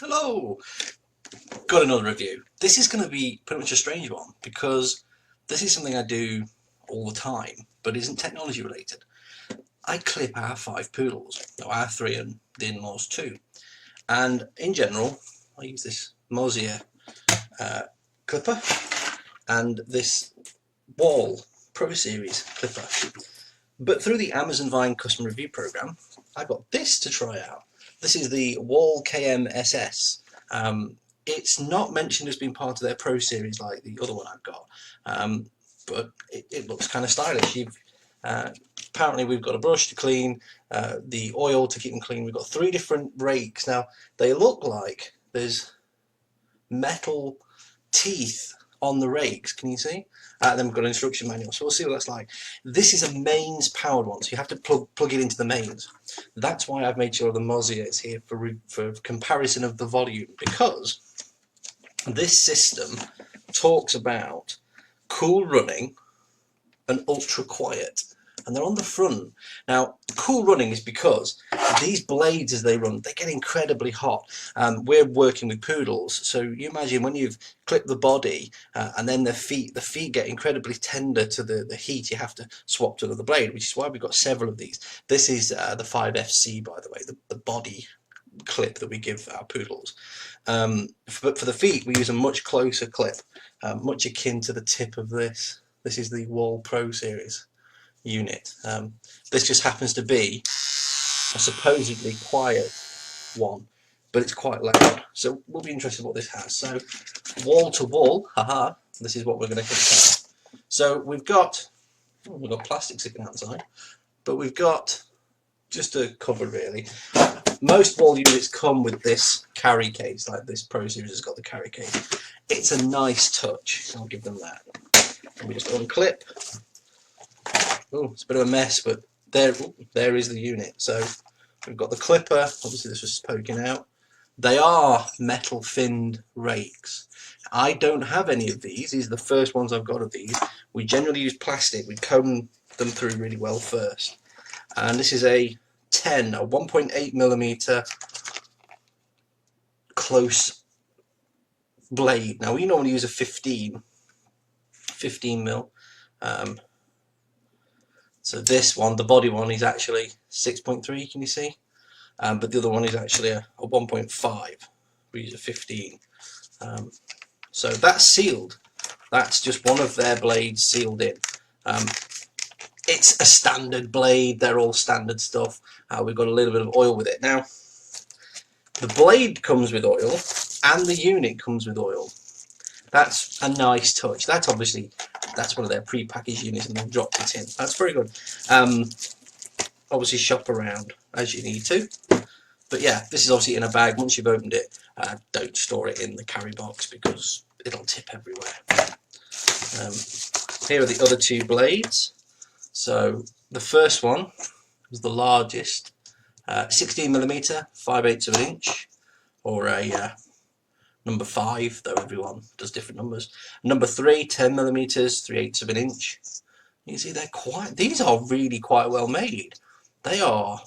Hello! Got another review. This is going to be pretty much a strange one because this is something I do all the time, but isn't technology related. I clip our 5 poodles, no, our 3 and the in-laws 2. And in general, I use this Mosier clipper and this Wahl Pro Series clipper. But through the Amazon Vine customer review program, I got this to try out. This is the Wahl KMSS. It's not mentioned as being part of their Pro Series like the other one I've got, but it looks kind of stylish. Apparently we've got a brush to clean, the oil to keep them clean. We've got 3 different rakes. Now they look like there's metal teeth on the rakes. Can you see? Then we've got an instruction manual, so we'll see what that's like. This is a mains powered one, so you have to plug it into the mains. That's why I've made sure the Mosier is here for comparison of the volume, because this system talks about cool running and ultra quiet, and they're on the front. Now, cool running is because these blades, as they run, they get incredibly hot. We're working with poodles, so you imagine when you've clipped the body and then the feet get incredibly tender to the heat. You have to swap to another blade, which is why we've got several of these. This is the 5FC, by the way, the body clip that we give our poodles. But for the feet, we use a much closer clip, much akin to the tip of this. This is the Wahl Pro Series unit. This just happens to be a supposedly quiet one, but it's quite loud. So we'll be interested what this has. So wall to wall, haha, this is what we're going to compare. So we've got plastic sticking outside, but we've got just a cover really. Most Wahl units come with this carry case, like this Pro Series has got the carry case. It's a nice touch, I'll give them that. And we just unclip. Oh, it's a bit of a mess, but there is the unit. So we've got the clipper, obviously this was poking out. They are metal finned rakes. I don't have any of these. These are the first ones I've got of these. We generally use plastic. We comb them through really well first. And this is a 1.8 millimeter close blade. Now we normally use a 15 mil. So this one, the body one, is actually 6.3, can you see? But the other one is actually a 1.5. We use a 15. So that's sealed. That's just one of their blades sealed in. It's a standard blade. They're all standard stuff. We've got a little bit of oil with it. Now, the blade comes with oil and the unit comes with oil. That's a nice touch. That's one of their pre-packaged units and they've dropped it in. That's very good. Obviously shop around as you need to. But yeah, this is obviously in a bag. Once you've opened it, don't store it in the carry box because it'll tip everywhere. Here are the other 2 blades. So the first one is the largest, 16 millimeter, 5/8 of an inch, or a number 5, though everyone does different numbers. Number 3, 10 millimeters, 3/8 of an inch. You see, these are really quite well made. They're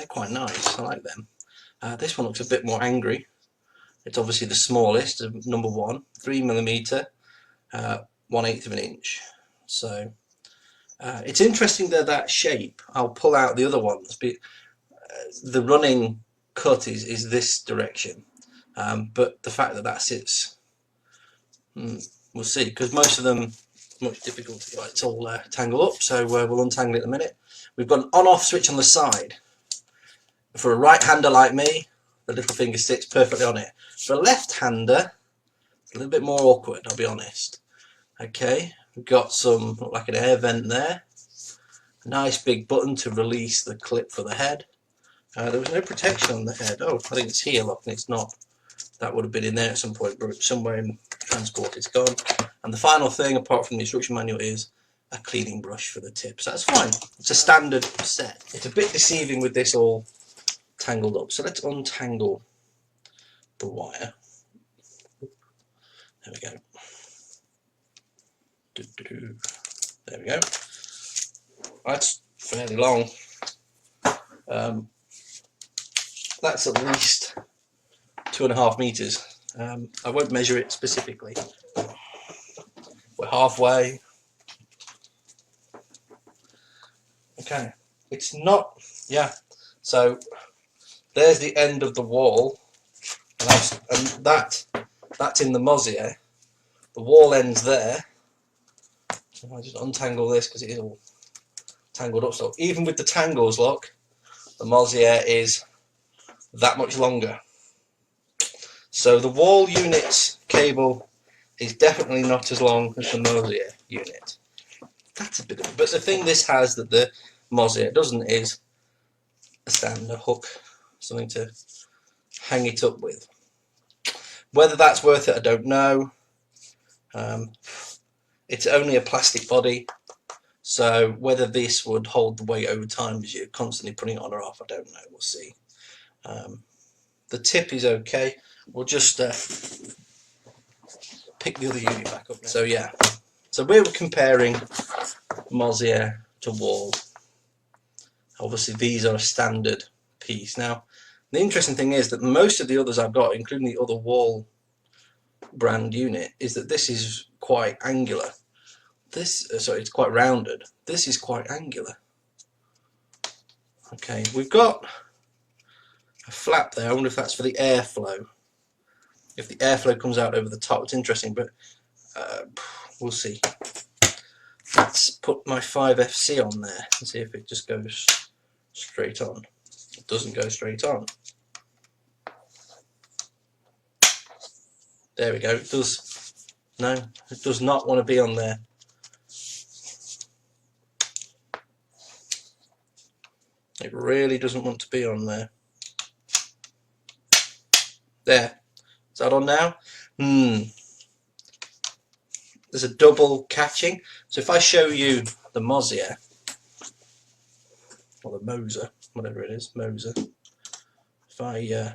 quite nice. I like them. This one looks a bit more angry. It's obviously the smallest, number 1, 3 millimeter, 1/8 of an inch. So it's interesting they're that shape. I'll pull out the other ones, but the running cut is this direction. But the fact that sits, we'll see, because most of them much difficulty. Right, it's all tangled up, so we'll untangle it in a minute. We've got an on-off switch on the side. For a right-hander like me, the little finger sits perfectly on it. For a left-hander, it's a little bit more awkward, I'll be honest. Okay, we've got some, look like an air vent there. A nice big button to release the clip for the head. There was no protection on the head. Oh, I think it's here, look, and it's not. That would have been in there at some point, but somewhere in transport it's gone. And the final thing, apart from the instruction manual, is a cleaning brush for the tips. That's fine. It's a standard set. It's a bit deceiving with this all tangled up. So let's untangle the wire. There we go. There we go. That's fairly long. that's at least 2.5 meters. I won't measure it specifically. We're halfway. Okay, it's not, yeah, so there's the end of the wall, and that's in the mosier. The wall ends there. So if I just untangle this, because it is all tangled up, so even with the tangles, look, the mosier is that much longer. So the wall unit's cable is definitely not as long as the mosier unit. That's a bit of, but the thing this has that the mosier doesn't is a stand, a hook, something to hang it up with. Whether that's worth it, I don't know. It's only a plastic body, so whether this would hold the weight over time as you're constantly putting it on or off, I don't know. We'll see. The tip is okay. We'll just pick the other unit back up now. So yeah, so we were comparing mosier to wall. Obviously these are a standard piece. Now the interesting thing is that most of the others I've got, including the other wall brand unit, is that this is quite angular. This, sorry, it's quite rounded. This is quite angular. Okay, we've got a flap there. I wonder if that's for the airflow. If the airflow comes out over the top, it's interesting, but we'll see. Let's put my 5FC on there and see if it just goes straight on. It doesn't go straight on. There we go. It does. No, it does not want to be on there. It really doesn't want to be on there. There. Is that on now? There's a double catching. So if I show you the mosier, or the moser, whatever it is, moser. If I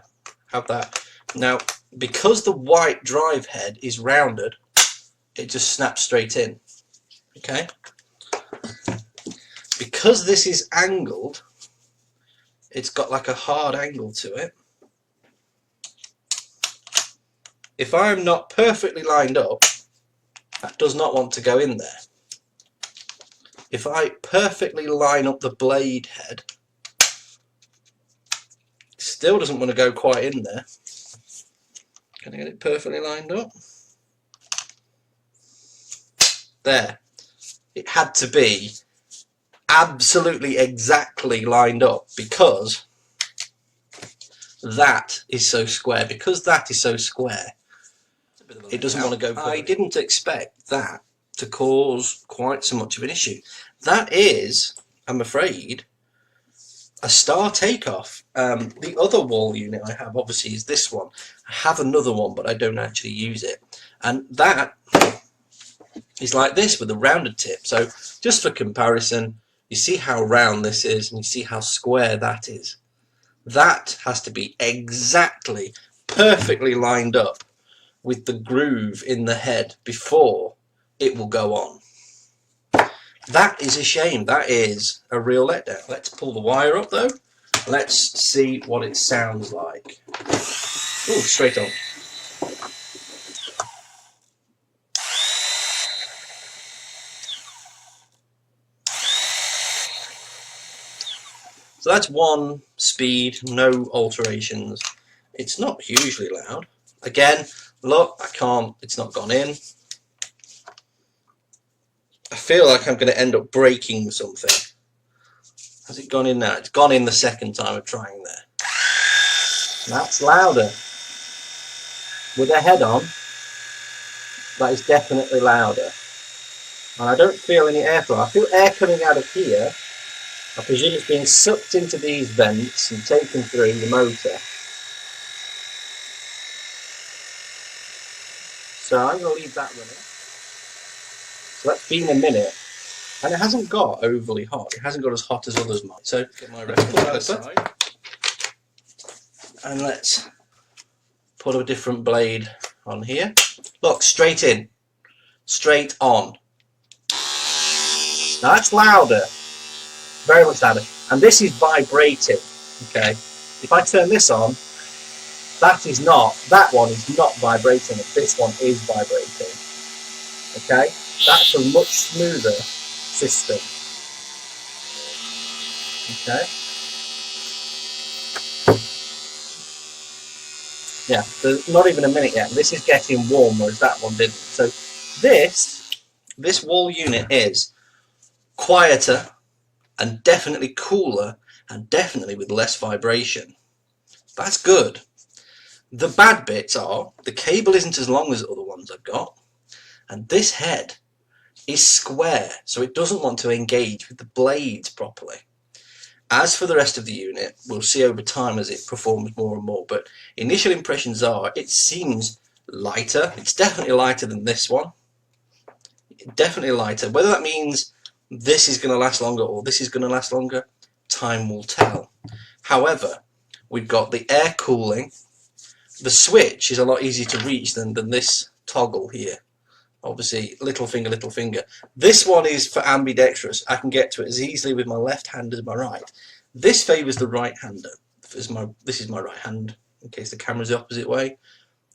have that. Now, because the white drive head is rounded, it just snaps straight in. Okay? Because this is angled, it's got like a hard angle to it. If I'm not perfectly lined up, that does not want to go in there. If I perfectly line up the blade head, it still doesn't want to go quite in there. Can I get it perfectly lined up? There. It had to be absolutely exactly lined up because that is so square. Because that is so square, it doesn't want to go further. I didn't expect that to cause quite so much of an issue. That is, I'm afraid, a star takeoff. The other wall unit I have obviously is this one. I have another one, but I don't actually use it. And that is like this with a rounded tip. So just for comparison, you see how round this is and you see how square that is. That has to be exactly, perfectly lined up with the groove in the head before it will go on. That is a shame. That is a real letdown. Let's pull the wire up though. Let's see what it sounds like. Oh, straight on. So that's one speed, no alterations. It's not hugely loud. Again, look, I can't, it's not gone in. I feel like I'm going to end up breaking something. Has it gone in now? It's gone in the second time of trying there. That's louder. With a head on, that is definitely louder. And I don't feel any airflow. I feel air coming out of here. I presume it's being sucked into these vents and taken through the motor. So I'm going to leave that running. So that's been a minute. And it hasn't got overly hot. It hasn't got as hot as others might. So get my record outside. And let's put a different blade on here. Look, straight in. Straight on. Now that's louder. Very much louder. And this is vibrating. Okay. If I turn this on, that one is not vibrating. This one is vibrating. Okay, that's a much smoother system. Okay. Yeah, there's not even a minute yet. This is getting warm, whereas that one didn't. So this wall unit is quieter and definitely cooler and definitely with less vibration. That's good. The bad bits are the cable isn't as long as the other ones I've got, and this head is square, so it doesn't want to engage with the blades properly. As for the rest of the unit, we'll see over time as it performs more and more, but initial impressions are it seems lighter. It's definitely lighter than this one. Definitely lighter. Whether that means this is going to last longer or this is going to last longer, time will tell. However, we've got the air cooling. The switch is a lot easier to reach than this toggle here. Obviously, little finger, little finger. This one is for ambidextrous. I can get to it as easily with my left hand as my right. This favours the right-hander. This is my right hand, in case the camera's the opposite way.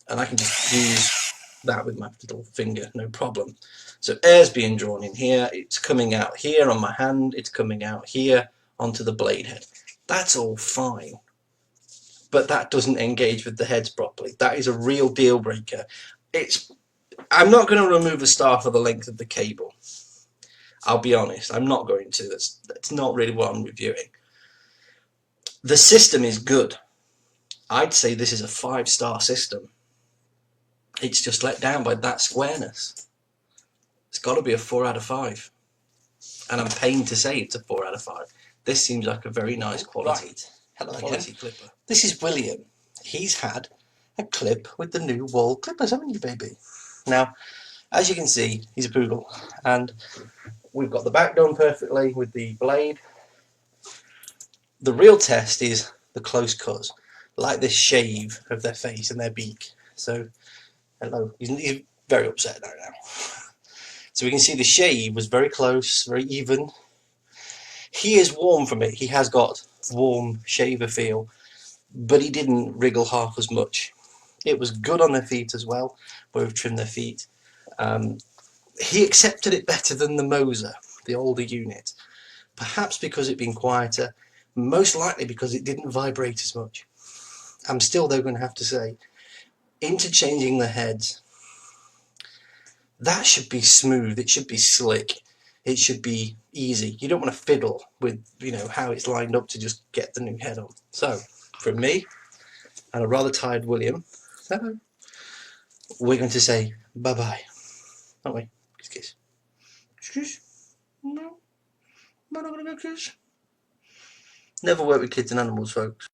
And I can just use that with my little finger, no problem. So air's being drawn in here. It's coming out here on my hand. It's coming out here onto the blade head. That's all fine. But that doesn't engage with the heads properly. That is a real deal breaker. I'm not going to remove a star for the length of the cable. I'll be honest, I'm not going to. That's not really what I'm reviewing. The system is good. I'd say this is a 5-star system. It's just let down by that squareness. It's got to be a 4 out of 5. And I'm pained to say it's a 4 out of 5. This seems like a very nice quality. Right. Hello quality again. clipper. This is William. He's had a clip with the new Wahl clippers, haven't you, baby? Now, as you can see, he's a poodle, and we've got the back done perfectly with the blade. The real test is the close cuts, like this shave of their face and their beak. So, hello, he's very upset now. So we can see the shave was very close, very even. He is warm from it. He has got warm shaver feel, but he didn't wriggle half as much. It was good on their feet as well, where we've trimmed their feet. He accepted it better than the Moser, the older unit. Perhaps because it'd been quieter, most likely because it didn't vibrate as much. I'm still though going to have to say, interchanging the heads, that should be smooth, it should be slick, it should be easy. You don't want to fiddle with, how it's lined up to just get the new head on. So, from me, and a rather tired William, we're going to say bye-bye, aren't we? Kiss. Kiss. No, we're not going to go kiss. Never work with kids and animals, folks.